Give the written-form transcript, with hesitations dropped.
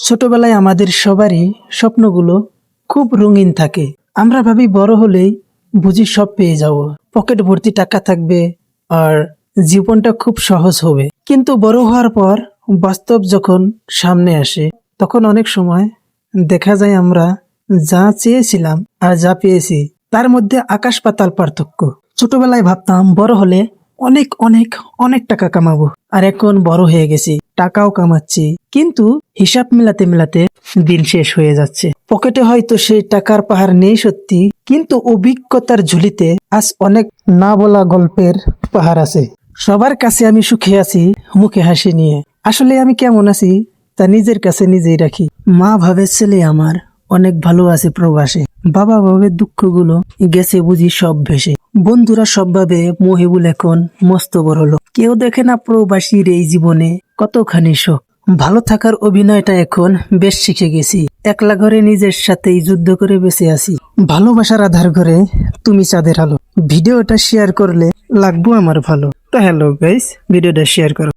ছোটবেলায় আমাদের সবারই স্বপ্নগুলো খুব রঙিন থাকে। আমরা ভাবি বড় হলেই বুঝি সব পেয়ে যাব, পকেট ভর্তি টাকা থাকবে আর জীবনটা খুব সহজ হবে। কিন্তু বড় হওয়ার পর বাস্তব যখন সামনে আসে তখন অনেক সময় দেখা যায় আমরা যা চেয়েছিলাম আর যা পেয়েছি তার মধ্যে আকাশ পাতাল পার্থক্য। ছোটবেলায় ভাবতাম বড় হলে অনেক অনেক অনেক টাকা কামাবো, আর এখন বড় হয়ে গেছি, টাকাও কামাচ্ছি, কিন্তু হিসাব মিলাতে মিলাতে দিন শেষ হয়ে যাচ্ছে। পকেটে হয়তো সেই টাকার পাহাড় নেই সত্যি, কিন্তু অভিজ্ঞতার ঝুলিতে আজ অনেক না বলা গল্পের পাহাড় আছে। সবার কাছে আমি সুখে আছি, মুখে হাসি নিয়ে। আসলে আমি কেমন আছি তা নিজের কাছে নিজেই রাখি। মা ভাবে ছেলে আমার অনেক ভালো আছে প্রবাসে, বাবা ভাবে দুঃখগুলো গেছে বুঝি সব ভেসে। বন্ধুরা সব ভাবে মহিবুল এখন মস্ত বড় হলো, কেউ দেখে না প্রবাসীর এই জীবনে কতখানি শোক। ভালো থাকার অভিনয়টা এখন বেশ শিখে গেছি, একলা ঘরে নিজের সাথেই যুদ্ধ করে বেঁচে আছি। ভালোবাসার আধার ঘরে তুমি চাঁদের আলো। ভিডিওটা শেয়ার করলে লাগবো আমার ভালো। তো হ্যালো গাইস, ভিডিওটা শেয়ার করো।